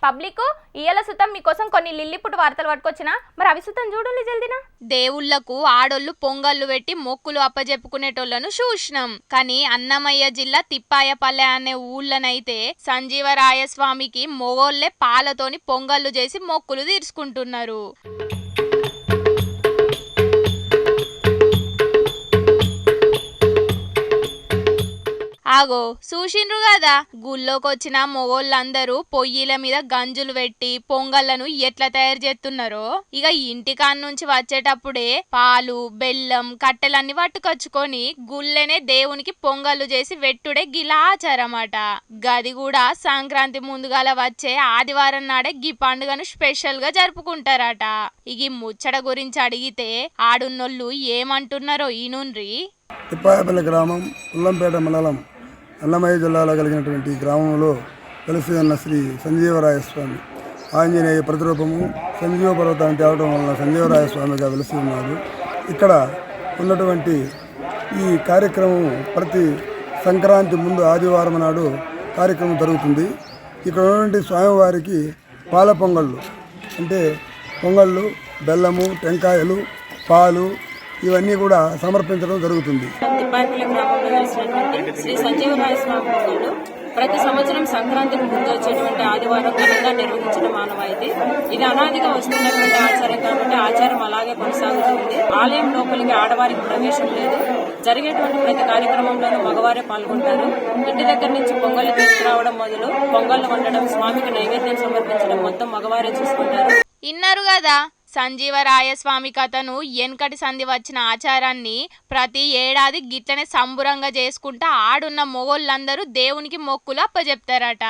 Public ఇయ్యాల సుతం మీకోసం కొన్ని లిల్లిపుట్టు వార్తలు పట్టుకొచ్చినా మరి అవి సుతం చూడండి జల్దినా. దేవుళ్లకు ఆడోళ్ళు పొంగళ్ళు పెట్టి మొక్కులు అప్పజెప్పుకునేటోళ్లను చూసినాం. కానీ అన్నమయ్య జిల్లా తిప్పాయపల్లె అనే ఊళ్ళనైతే సంజీవరాయ స్వామికి మొగోళ్లే పాలతోని పొంగళ్ళు చేసి మొక్కులు తీర్చుకుంటున్నారు. ఆగో చూసిండ్రు కదా, గుళ్ళోకొచ్చిన మొగోళ్ళందరూ పొయ్యిల మీద గంజులు పెట్టి పొంగళ్లను ఎట్లా తయారు చేస్తున్నారో ఇక ఇంటికాన్ నుంచి వచ్చేటప్పుడే పాలు బెల్లం కట్టెలన్నీ పట్టుకొచ్చుకొని గుళ్ళెనే దేవునికి పొంగళ్ళు చేసి వెట్టుడే గిలా ఆచారమాట. గది కూడా సంక్రాంతి ముందుగాల వచ్చే ఆదివారం నాడే గీ పండుగను స్పెషల్ గా జరుపుకుంటారట. ఇగి ముచ్చట గురించి అడిగితే ఆడున్నోళ్ళు ఏమంటున్నారో ఈనుండ్రి. తిప్పాయపల్లి గ్రామం, ఉల్లంపేట మండలం, అన్నమయ్య జిల్లాలో కలిగినటువంటి గ్రామంలో వెలిసి ఉన్న శ్రీ సంజీవరాయ స్వామి ఆంజనేయ ప్రతిరూపము. సంజీవ పర్వతాన్ని తేవడం వలన సంజీవరాయ స్వామిగా వెలిసి ఉన్నారు. ఇక్కడ ఉన్నటువంటి ఈ కార్యక్రమం ప్రతి సంక్రాంతి ముందు ఆదివారం నాడు కార్యక్రమం జరుగుతుంది. ఇక్కడ ఉన్నటువంటి స్వామివారికి పాల పొంగళ్ళు అంటే పొంగళ్ళు, బెల్లము, టెంకాయలు, పాలు ఇవన్నీ కూడా సమర్పించడం జరుగుతుంది. తిప్పాయపల్లి గ్రామంలో వెలిసినటువంటి శ్రీ సంజీవరాయ స్వామి భక్తులు ప్రతి సంవత్సరం సంక్రాంతికి ముందు వచ్చేటువంటి ఆదివారం ఘనంగా నిర్వహించడం ఆనవాయితీ. ఇది అనాదిగా వస్తున్నటువంటి ఆచారం కాబట్టి ఆచారం అలాగే కొనసాగుతుంది. ఆలయం లోపలికి ఆడవారికి ప్రవేశం లేదు. జరిగేటువంటి ప్రతి కార్యక్రమంలోనూ మగవారే పాల్గొంటారు. ఇంటి దగ్గర నుంచి పొంగళ్ళు తీసుకురావడం మొదలు పొంగళ్ళు వండడం, స్వామికి నైవేద్యం సమర్పించడం మొత్తం మగవారే చూసుకుంటారు. ఇన్నారు కదా సంజీవరాయ స్వామి కథను. ఎన్కటి సంధి వచ్చిన ఆచారాన్ని ప్రతి ఏడాది గిట్లనే సంబురంగా చేసుకుంటా ఆడున్న మొగోళ్ళందరూ దేవునికి మొక్కులు అప్పజెప్తారట.